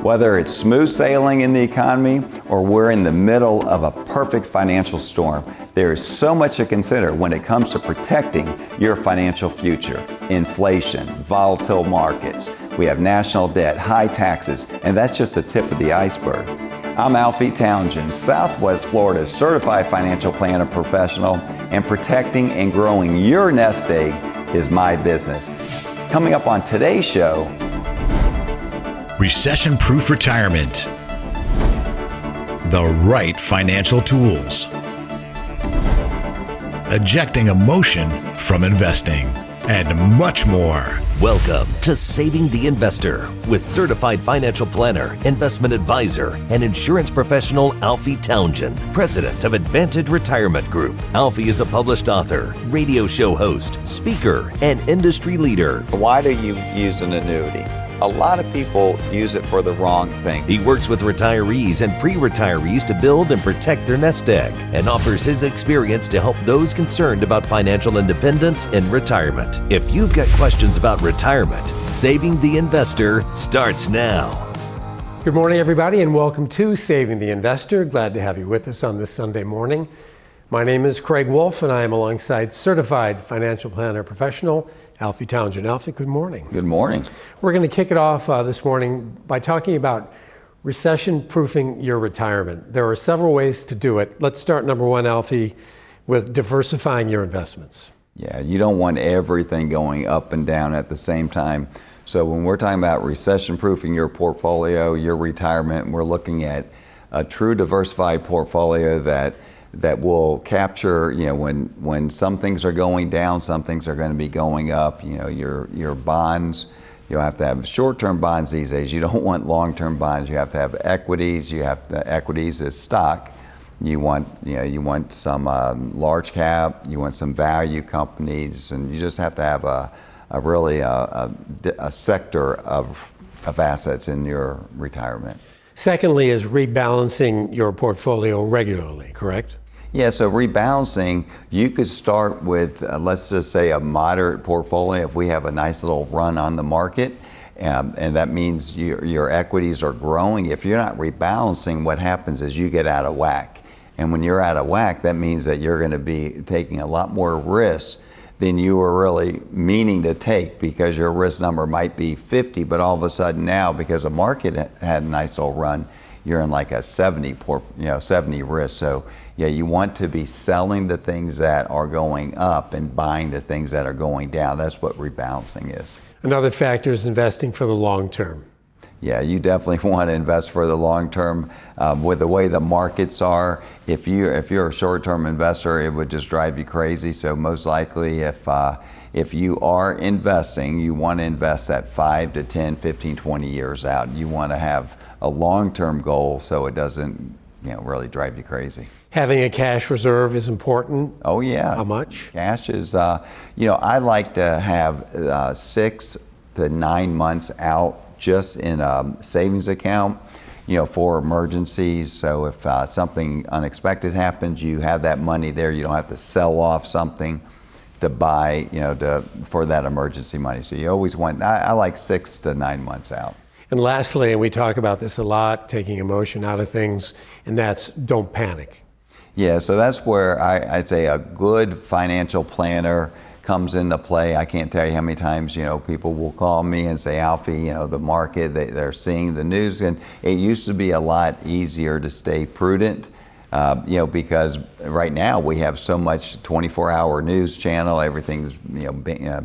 Whether it's smooth sailing in the economy or we're in the middle of a perfect financial storm, there is so much to consider when it comes to protecting your financial future. Inflation, volatile markets, we have national debt, high taxes, and that's just the tip of the iceberg. I'm Alfie Townsend, Southwest Florida's certified financial planner professional, and protecting and growing your nest egg is my business. Coming up on today's show, recession-proof retirement, the right financial tools, ejecting emotion from investing, and much more. Welcome to Saving the Investor with certified financial planner, investment advisor, and insurance professional Alfie Townsend, president of Advantage Retirement Group. Alfie is a published author, radio show host, speaker, and industry leader. why do you use an annuity? A lot of people use it for the wrong thing. He works with retirees and pre-retirees to build and protect their nest egg and offers his experience to help those concerned about financial independence in retirement. If you've got questions about retirement, Saving the Investor starts now. Good morning, everybody, and welcome to Saving the Investor. Glad to have you with us on this Sunday morning. My name is Craig Wolf, and I am alongside certified financial planner professional Alfie Townsend. Alfie, good morning. Good morning. We're going to kick it off this morning by talking about recession-proofing your retirement. There are several ways to do it. Let's start, number one, Alfie, with diversifying your investments. Yeah, you don't want everything going up and down at the same time. So when we're talking about recession-proofing your portfolio, your retirement, we're looking at a true diversified portfolio that will capture, when some things are going down, some things are going to be going up. Your bonds, you have to have short-term bonds these days. You don't want long-term bonds. You have to have equities. Equities is stock. You want some large cap. You want some value companies, and you just have to have a sector of assets in your retirement. Secondly is rebalancing your portfolio regularly, correct? Yeah, so rebalancing, you could start with, let's just say, a moderate portfolio if we have a nice little run on the market, and that means your equities are growing. If you're not rebalancing, what happens is you get out of whack. And when you're out of whack, that means that you're going to be taking a lot more risks than you were really meaning to take, because your risk number might be 50, but all of a sudden now, because the market had a nice little run, you're in like a 70 risk. So yeah, you want to be selling the things that are going up and buying the things that are going down. That's what rebalancing is. Another factor is investing for the long term. Yeah, you definitely want to invest for the long term. With the way the markets are, if you're a short-term investor, it would just drive you crazy. So most likely, if you are investing, you want to invest that 5 to 10, 15, 20 years out. You want to have a long-term goal so it doesn't really drive you crazy. Having a cash reserve is important. Oh yeah. How much? Cash is, I like to have 6 to 9 months out just in a savings account, for emergencies. So if something unexpected happens, you have that money there. You don't have to sell off something to buy, for that emergency money. So you always want, I like 6 to 9 months out. And lastly, and we talk about this a lot, taking emotion out of things, and that's don't panic. Yeah, so that's where I'd say a good financial planner comes into play. I can't tell you how many times, people will call me and say, Alfie, the market, they're seeing the news, and it used to be a lot easier to stay prudent, because right now we have so much 24-hour news channel, everything's,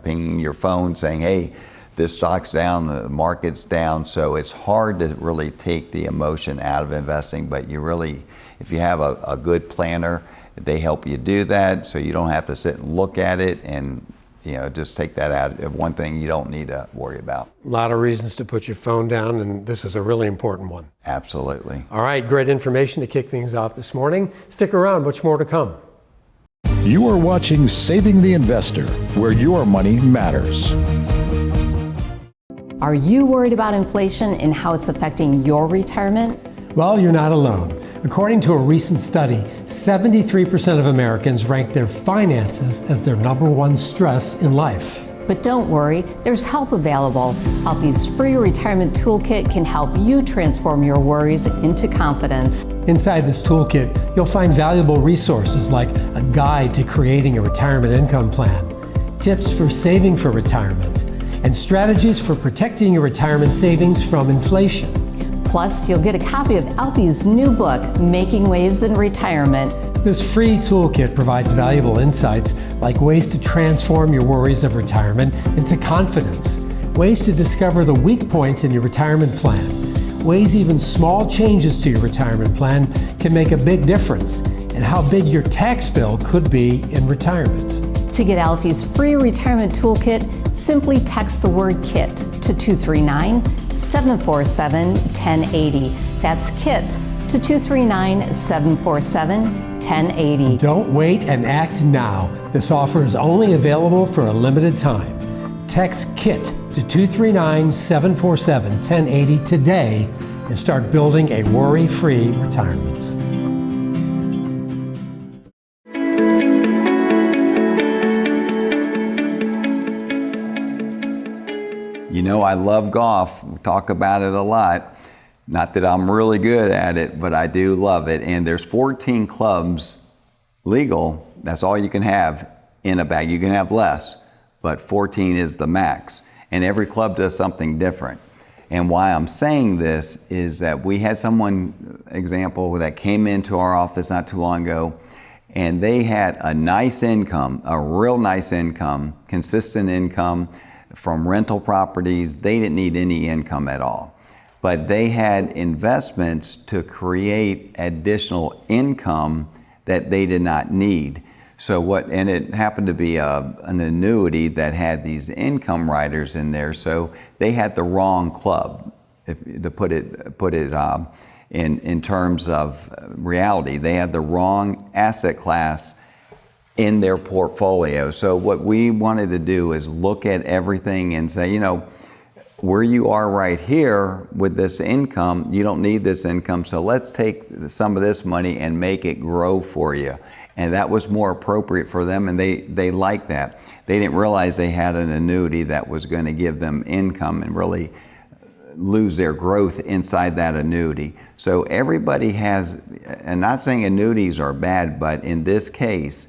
pinging your phone saying, hey, this stock's down, the market's down, so it's hard to really take the emotion out of investing, but if you have a good planner, they help you do that, so you don't have to sit and look at it and just take that out. One thing you don't need to worry about. A lot of reasons to put your phone down, and this is a really important one. Absolutely. All right, great information to kick things off this morning. Stick around, much more to come. You are watching Saving the Investor, where your money matters. Are you worried about inflation and how it's affecting your retirement? Well, you're not alone. According to a recent study, 73% of Americans rank their finances as their number one stress in life. But don't worry, there's help available. Alfie's free retirement toolkit can help you transform your worries into confidence. Inside this toolkit, you'll find valuable resources like a guide to creating a retirement income plan, tips for saving for retirement, and strategies for protecting your retirement savings from inflation. Plus, you'll get a copy of Alfie's new book, Making Waves in Retirement. This free toolkit provides valuable insights like ways to transform your worries of retirement into confidence, ways to discover the weak points in your retirement plan, ways even small changes to your retirement plan can make a big difference, and how big your tax bill could be in retirement. To get Alfie's free retirement toolkit, simply text the word KIT to 239-747-1080. That's KIT to 239-747-1080. Don't wait and act now. This offer is only available for a limited time. Text KIT to 239-747-1080 today and start building a worry-free retirement. You know, I love golf. We talk about it a lot. Not that I'm really good at it, but I do love it. And there's 14 clubs legal. That's all you can have in a bag. You can have less, but 14 is the max. And every club does something different. And why I'm saying this is that we had someone, example, that came into our office not too long ago, and they had a nice income, a real nice income, consistent income from rental properties. They didn't need any income at all. But they had investments to create additional income that they did not need. And it happened to be an annuity that had these income riders in there. So they had the wrong club, to put it in terms of reality. They had the wrong asset class in their portfolio. So what we wanted to do is look at everything and say, you know, where you are right here with this income, you don't need this income, so let's take some of this money and make it grow for you. And that was more appropriate for them, and they liked that. They didn't realize they had an annuity that was going to give them income and really lose their growth inside that annuity. So everybody has, and not saying annuities are bad, but in this case,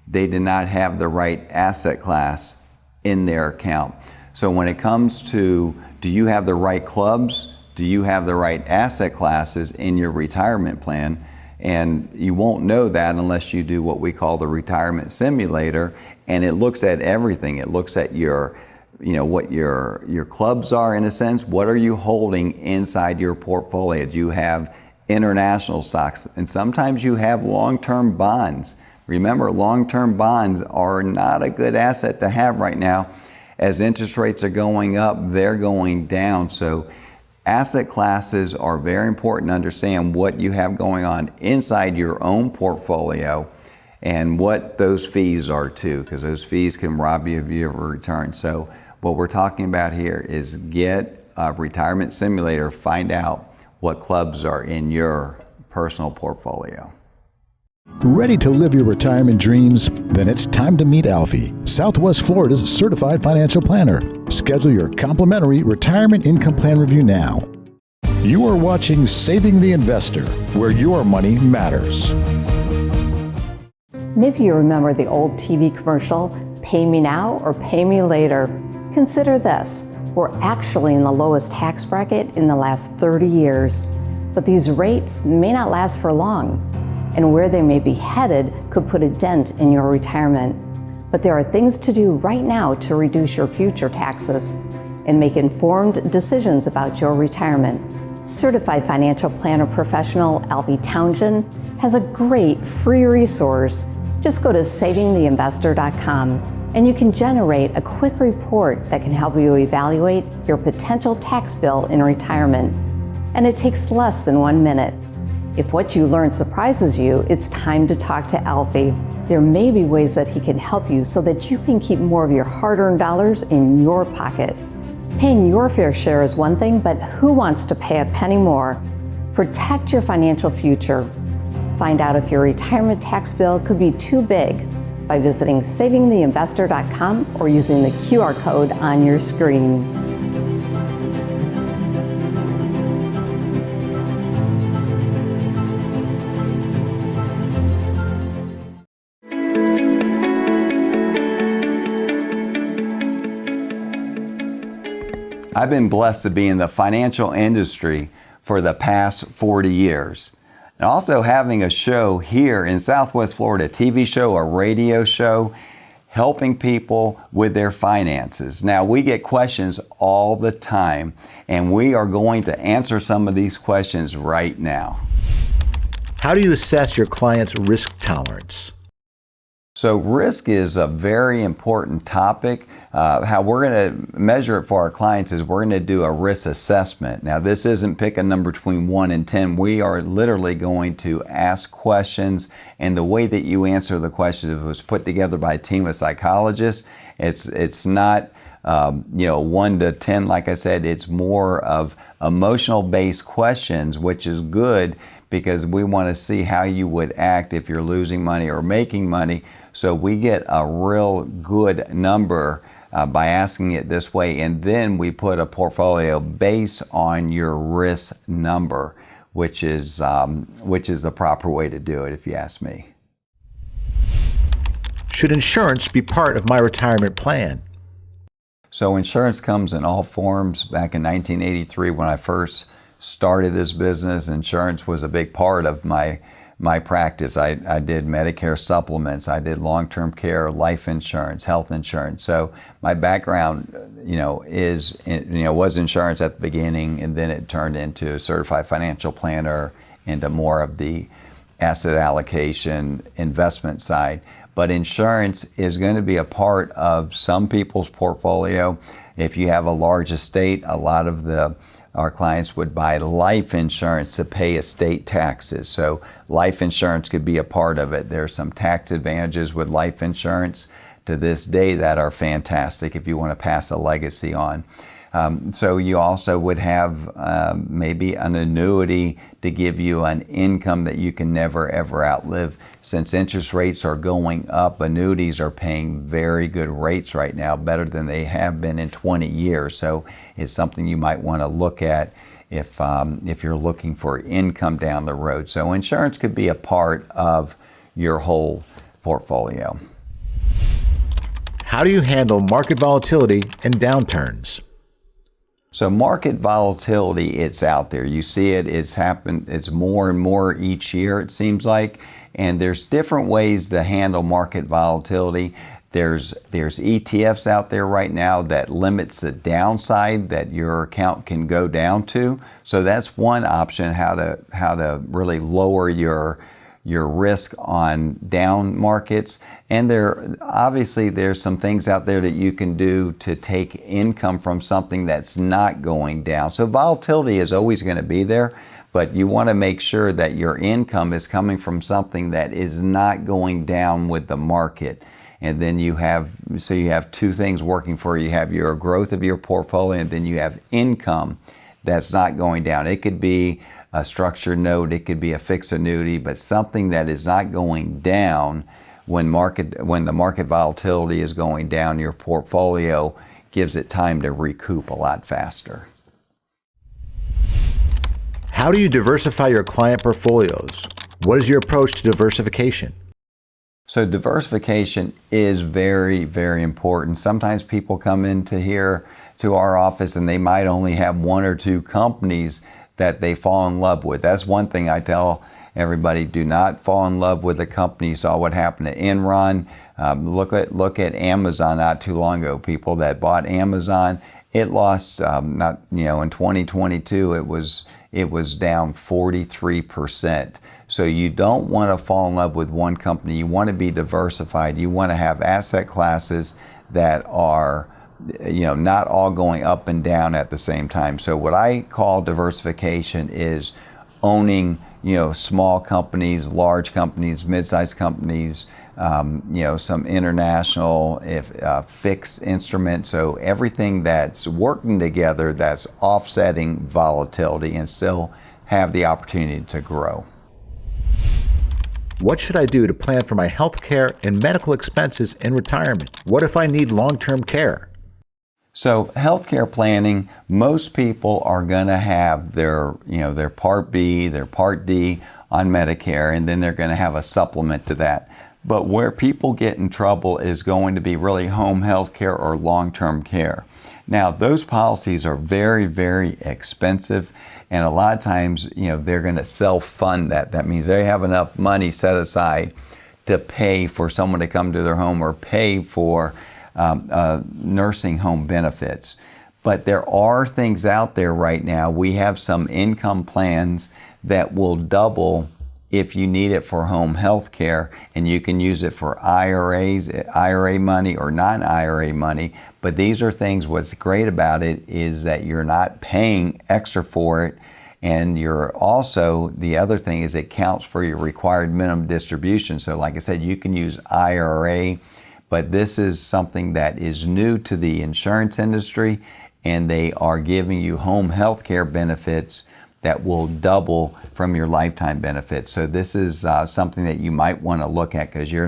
they did not have the right asset class in their account. So when it comes to, do you have the right clubs? Do you have the right asset classes in your retirement plan? And you won't know that unless you do what we call the retirement simulator. And it looks at everything. It looks at your, you know, what your clubs are in a sense. What are you holding inside your portfolio? Do you have international stocks? And sometimes you have long-term bonds. Remember, long-term bonds are not a good asset to have right now. As interest rates are going up, they're going down. So asset classes are very important to understand what you have going on inside your own portfolio and what those fees are too, because those fees can rob you of your return. So what we're talking about here is get a retirement simulator, find out what clubs are in your personal portfolio. Ready to live your retirement dreams? Then it's time to meet Alfie, Southwest Florida's certified financial planner. Schedule your complimentary retirement income plan review now. You are watching Saving the Investor, where your money matters. Maybe you remember the old TV commercial, Pay Me Now or Pay Me Later. Consider this. We're actually in the lowest tax bracket in the last 30 years. But these rates may not last for long. And where they may be headed could put a dent in your retirement. But there are things to do right now to reduce your future taxes and make informed decisions about your retirement. Certified financial planner professional Alfie Townsend has a great free resource. Just go to savingtheinvestor.com and you can generate a quick report that can help you evaluate your potential tax bill in retirement. And it takes less than 1 minute. If what you learn surprises you, it's time to talk to Alfie. There may be ways that he can help you so that you can keep more of your hard-earned dollars in your pocket. Paying your fair share is one thing, but who wants to pay a penny more? Protect your financial future. Find out if your retirement tax bill could be too big. by visiting savingtheinvestor.com or using the QR code on your screen. I've been blessed to be in the financial industry for the past 40 years. And also having a show here in Southwest Florida, a TV show, a radio show, helping people with their finances. Now, we get questions all the time, and we are going to answer some of these questions right now. How do you assess your client's risk tolerance? So risk is a very important topic. How we're going to measure it for our clients is we're going to do a risk assessment. Now, this isn't pick a number between 1 and 10. We are literally going to ask questions, and the way that you answer the questions was put together by a team of psychologists. It's not 1 to 10, like I said. It's more of emotional-based questions, which is good because we want to see how you would act if you're losing money or making money. So we get a real good number by asking it this way, and then we put a portfolio based on your risk number, which is the proper way to do it, if you ask me. Should insurance be part of my retirement plan? So insurance comes in all forms. Back in 1983, when I first started this business, insurance was a big part of my practice. I did Medicare supplements, I did long-term care, life insurance, health insurance. So my background, was insurance at the beginning, and then it turned into a certified financial planner, into more of the asset allocation, investment side. But insurance is going to be a part of some people's portfolio. If you have a large estate, a lot of our clients would buy life insurance to pay estate taxes. So life insurance could be a part of it. There are some tax advantages with life insurance to this day that are fantastic if you want to pass a legacy on. So you also would have maybe an annuity to give you an income that you can never ever outlive. Since interest rates are going up, annuities are paying very good rates right now, better than they have been in 20 years. So it's something you might want to look at if you're looking for income down the road. So insurance could be a part of your whole portfolio. How do you handle market volatility and downturns? So market volatility, it's out there. You see it, it's happened, it's more and more each year, it seems like. And there's different ways to handle market volatility. There's ETFs out there right now that limits the downside that your account can go down to. So that's one option, how to really lower your risk on down markets. And there's some things out there that you can do to take income from something that's not going down. So volatility is always going to be there, but you want to make sure that your income is coming from something that is not going down with the market. And then you have two things working for you. You have your growth of your portfolio, and then you have income that's not going down. It could be a structured note, it could be a fixed annuity, but something that is not going down when the market volatility is going down, your portfolio gives it time to recoup a lot faster. How do you diversify your client portfolios? What is your approach to diversification? So diversification is very, very important. Sometimes people come into our office and they might only have 1 or 2 companies that they fall in love with. That's one thing I tell everybody: do not fall in love with a company. You saw what happened to Enron. Look at Amazon not too long ago. People that bought Amazon, it lost in 2022 it was down 43%. So you don't want to fall in love with one company. You want to be diversified. You want to have asset classes that are not all going up and down at the same time. So what I call diversification is owning, small companies, large companies, mid-sized companies, some international, fixed instruments. So everything that's working together, that's offsetting volatility and still have the opportunity to grow. What should I do to plan for my health care and medical expenses in retirement? What if I need long-term care? So healthcare planning, most people are going to have their Part B, their Part D on Medicare, and then they're going to have a supplement to that. But where people get in trouble is going to be really home health care or long-term care. Now, those policies are very, very expensive, and a lot of times, they're going to self-fund that. That means they have enough money set aside to pay for someone to come to their home or pay for nursing home benefits. But there are things out there right now. We have some income plans that will double if you need it for home health care, and you can use it for IRA money or non-IRA money. But these are things, what's great about it is that you're not paying extra for it, and you're also, the other thing is it counts for your required minimum distribution. So like I said, you can use IRA, but this is something that is new to the insurance industry, and they are giving you home health care benefits that will double from your lifetime benefits. So this is something that you might want to look at, because you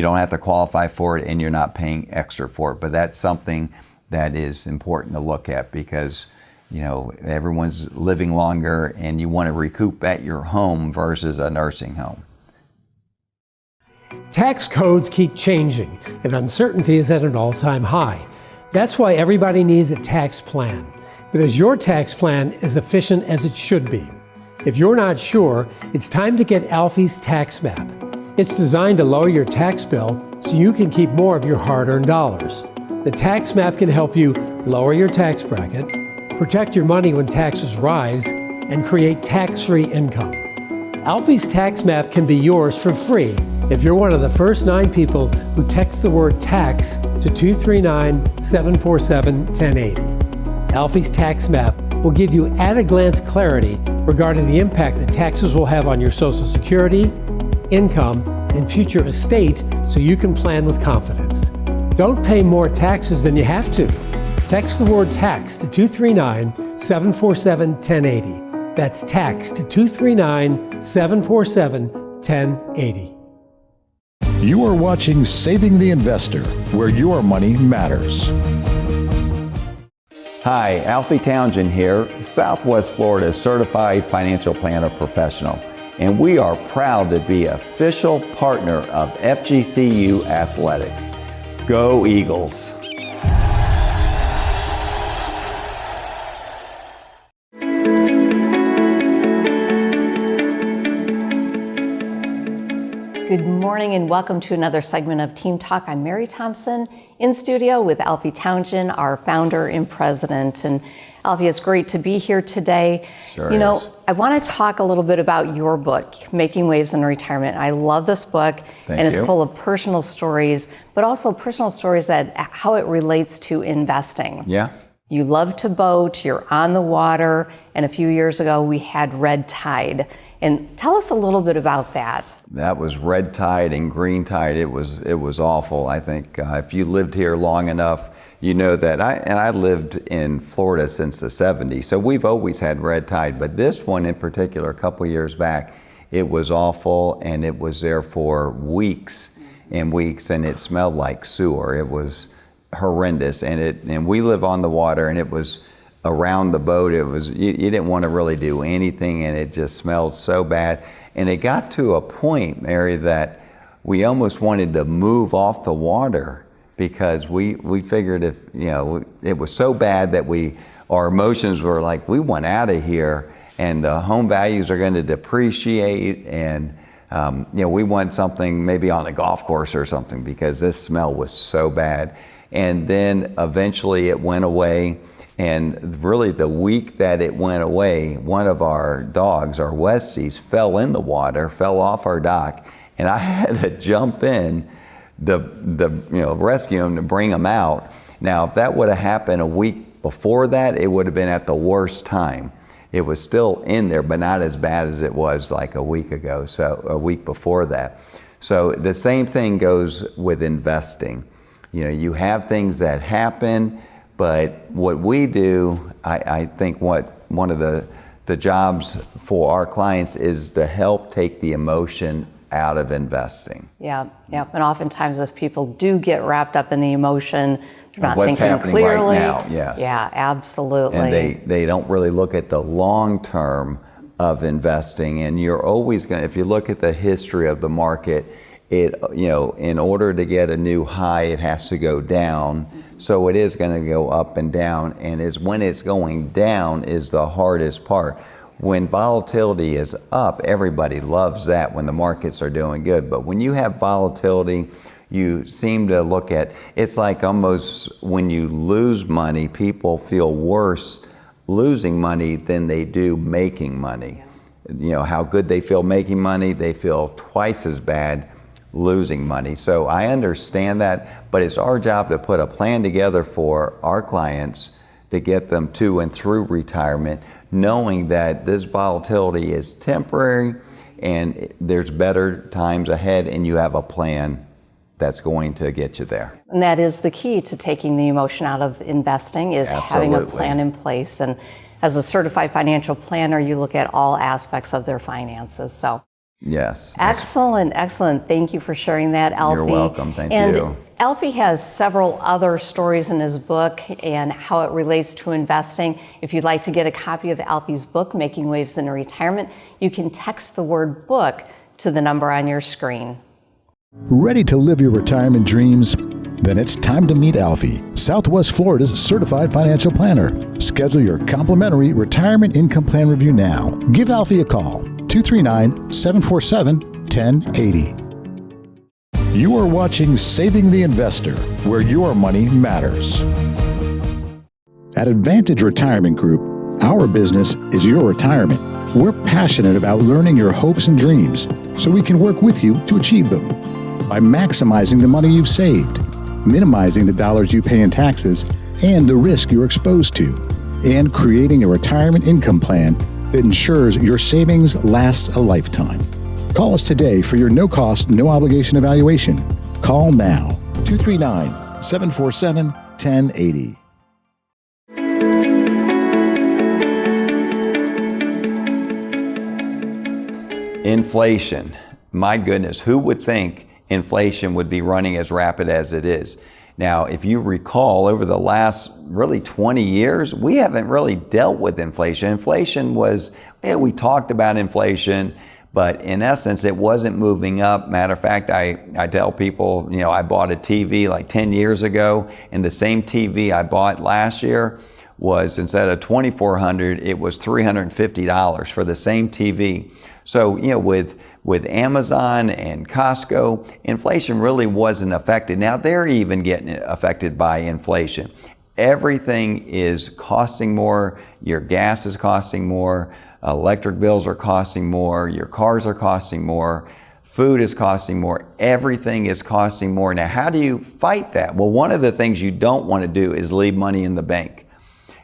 don't have to qualify for it and you're not paying extra for it. But that's something that is important to look at, because everyone's living longer and you want to recoup at your home versus a nursing home. Tax codes keep changing and uncertainty is at an all-time high. That's why everybody needs a tax plan. But is your tax plan as efficient as it should be? If you're not sure, it's time to get Alfie's tax map. It's designed to lower your tax bill so you can keep more of your hard-earned dollars. The tax map can help you lower your tax bracket, protect your money when taxes rise, and create tax-free income. Alfie's tax map can be yours for free if you're one of the first 9 people who text the word tax to 239-747-1080. Alfie's tax map will give you at-a-glance clarity regarding the impact that taxes will have on your Social Security, income, and future estate, so you can plan with confidence. Don't pay more taxes than you have to. Text the word tax to 239-747-1080. That's tax to 239-747-1080. You are watching Saving the Investor, where your money matters. Hi, Alfie Townsend here, Southwest Florida's certified financial planner professional, and we are proud to be official partner of FGCU Athletics. Go Eagles! Good morning and welcome to another segment of Team Talk. I'm Mary Thompson in studio with Alfie Townsend, our founder and president. And Alfie, it's great to be here today. Sure is. I want to talk a little bit about your book, Making Waves in Retirement. I love this book, and it's full of personal stories, but also personal stories that how it relates to investing. Yeah. You love to boat, you're on the water, and a few years ago we had red tide. And tell us a little bit about that. That was red tide and green tide. It was awful. I think if you lived here long enough, you know that. I lived in Florida since the 70s, so we've always had red tide. But this one in particular, a couple years back, it was awful, and it was there for weeks and weeks, and it smelled like sewer. It was horrendous, and we live on the water, and it was around the boat. It was you didn't want to really do anything, and it just smelled so bad. And it got to a point, Mary, that we almost wanted to move off the water, because we figured if it was so bad that our emotions were like, we want out of here, and the home values are going to depreciate, and we want something maybe on a golf course or something, because this smell was so bad. And then eventually it went away. And really the week that it went away, one of our dogs, our Westies, fell in the water, fell off our dock, and I had to jump in to rescue him, to bring him out. Now, if that would have happened a week before that, it would have been at the worst time. It was still in there, but not as bad as it was like a week ago, so a week before that. So the same thing goes with investing. You have things that happen, but what we do, I think one of the jobs for our clients is to help take the emotion out of investing. Yeah. And oftentimes if people do get wrapped up in the emotion, they're not what's thinking happening clearly. right now, yes. Yeah, absolutely. And they don't really look at the long term of investing. And you're always going to, if you look at the history of the market, in order to get a new high, it has to go down. So it is going to go up and down. And when it's going down is the hardest part. When volatility is up, everybody loves that when the markets are doing good. But when you have volatility, you seem to look at, it's like almost when you lose money, people feel worse losing money than they do making money. How good they feel making money, they feel twice as bad losing money. So I understand that, but it's our job to put a plan together for our clients to get them to and through retirement, knowing that this volatility is temporary and there's better times ahead, and you have a plan that's going to get you there. And that is the key to taking the emotion out of investing, is having a plan in place. And as a certified financial planner, you look at all aspects of their finances. So yes. Excellent. Thank you for sharing that, Alfie. You're welcome. Thank you. And Alfie has several other stories in his book and how it relates to investing. If you'd like to get a copy of Alfie's book, Making Waves in Retirement, you can text the word book to the number on your screen. Ready to live your retirement dreams? Then it's time to meet Alfie, Southwest Florida's certified financial planner. Schedule your complimentary retirement income plan review now. Give Alfie a call, 239-747-1080. You are watching Saving the Investor, where your money matters. At Advantage Retirement Group, our business is your retirement. We're passionate about learning your hopes and dreams so we can work with you to achieve them. By maximizing the money you've saved, minimizing the dollars you pay in taxes and the risk you're exposed to, and creating a retirement income plan that ensures your savings last a lifetime. Call us today for your no-cost, no-obligation evaluation. Call now, 239-747-1080. Inflation. My goodness, who would think inflation would be running as rapid as it is? Now, if you recall, over the last really 20 years, we haven't really dealt with inflation. Inflation was, we talked about inflation, but in essence, it wasn't moving up. Matter of fact, I tell people, I bought a TV like 10 years ago, and the same TV I bought last year was, instead of $2,400, it was $350 for the same TV. So, with Amazon and Costco, inflation really wasn't affected. Now they're even getting affected by inflation. Everything is costing more. Your gas is costing more. Electric bills are costing more. Your cars are costing more. Food is costing more. Everything is costing more. Now, how do you fight that? Well, one of the things you don't want to do is leave money in the bank.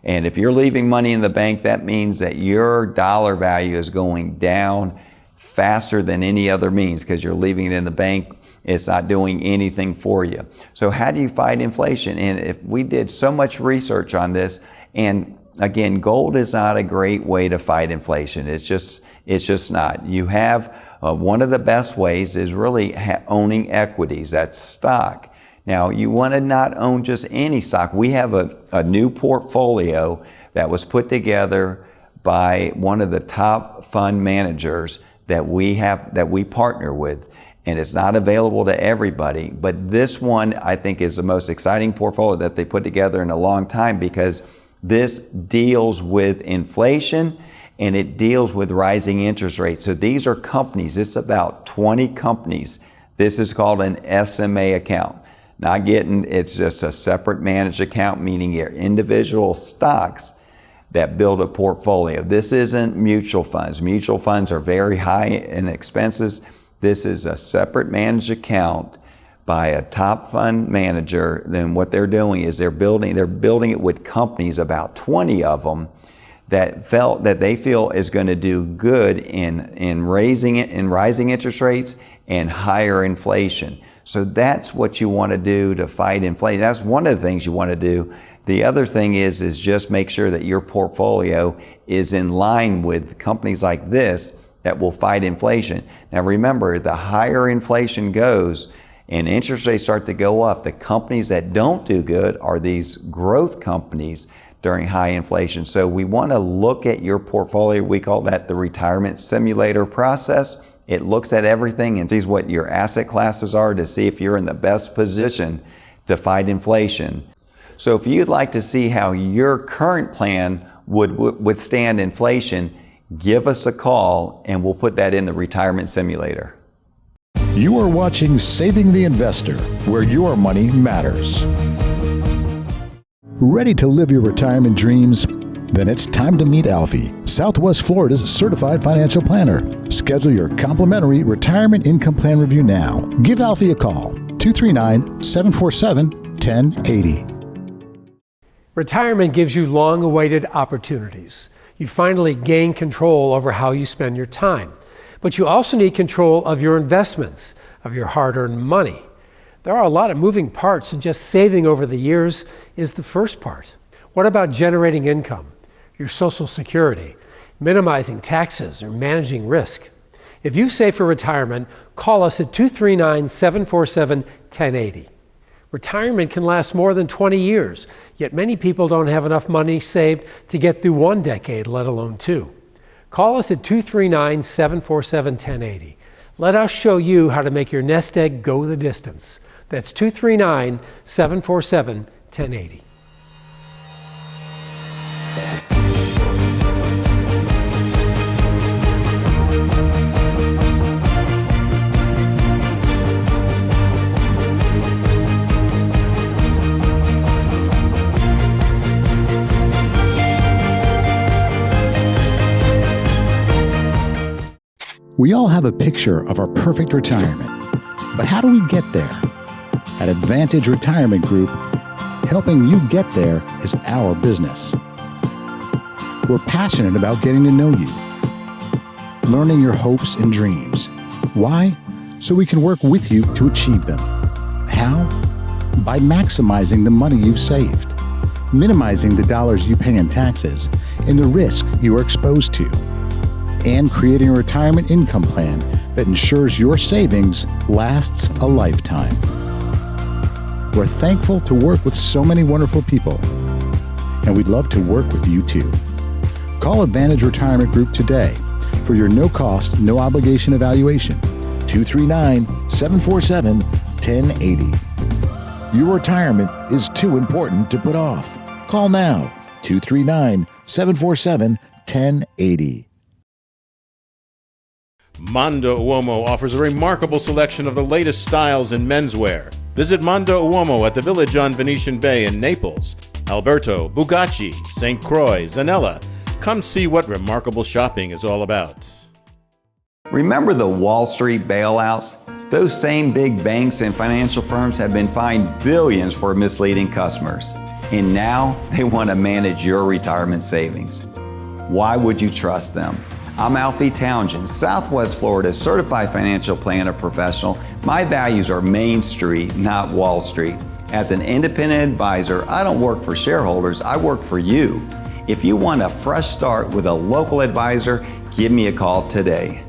And if you're leaving money in the bank, that means that your dollar value is going down faster than any other means, because you're leaving it in the bank. It's not doing anything for you. So how do you fight inflation? And if we did so much research on this, and again, gold is not a great way to fight inflation. It's just not. You have one of the best ways is really owning equities. That's stock. Now, you want to not own just any stock. We have a new portfolio that was put together by one of the top fund managers that we partner with, and it's not available to everybody. But this one, I think, is the most exciting portfolio that they put together in a long time, because this deals with inflation and it deals with rising interest rates. So these are companies. It's about 20 companies. This is called an SMA account. It's just a separate managed account, meaning your individual stocks that build a portfolio. This isn't mutual funds. Mutual funds are very high in expenses. This is a separate managed account by a top fund manager. Then what they're doing is they're building it with companies, about 20 of them, that they feel is going to do good in rising interest rates and higher inflation. So that's what you want to do to fight inflation. That's one of the things you want to do. The other thing is just make sure that your portfolio is in line with companies like this that will fight inflation. Now remember, the higher inflation goes and interest rates start to go up, the companies that don't do good are these growth companies during high inflation. So we want to look at your portfolio. We call that the retirement simulator process. It looks at everything and sees what your asset classes are to see if you're in the best position to fight inflation. So if you'd like to see how your current plan would withstand inflation, give us a call and we'll put that in the retirement simulator. You are watching Saving the Investor, where your money matters. Ready to live your retirement dreams? Then it's time to meet Alfie, Southwest Florida's certified financial planner. Schedule your complimentary retirement income plan review now. Give Alfie a call, 239-747-1080. Retirement gives you long-awaited opportunities. You finally gain control over how you spend your time. But you also need control of your investments, of your hard-earned money. There are a lot of moving parts, and just saving over the years is the first part. What about generating income, your Social Security, minimizing taxes, or managing risk? If you save for retirement, call us at 239-747-1080. Retirement can last more than 20 years, yet many people don't have enough money saved to get through 1 decade, let alone 2. Call us at 239-747-1080. Let us show you how to make your nest egg go the distance. That's 239-747-1080. We all have a picture of our perfect retirement, but how do we get there? At Advantage Retirement Group, helping you get there is our business. We're passionate about getting to know you, learning your hopes and dreams. Why? So we can work with you to achieve them. How? By maximizing the money you've saved, minimizing the dollars you pay in taxes and the risk you are exposed to, and creating a retirement income plan that ensures your savings lasts a lifetime. We're thankful to work with so many wonderful people, and we'd love to work with you too. Call Advantage Retirement Group today for your no-cost, no-obligation evaluation, 239-747-1080. Your retirement is too important to put off. Call now, 239-747-1080. Mondo Uomo offers a remarkable selection of the latest styles in menswear. Visit Mondo Uomo at the Village on Venetian Bay in Naples, Alberto, Bugacci, St. Croix, Zanella. Come see what remarkable shopping is all about. Remember the Wall Street bailouts? Those same big banks and financial firms have been fined billions for misleading customers. And now they want to manage your retirement savings. Why would you trust them? I'm Alfie Townsend, Southwest Florida's certified financial planner professional. My values are Main Street, not Wall Street. As an independent advisor, I don't work for shareholders, I work for you. If you want a fresh start with a local advisor, give me a call today.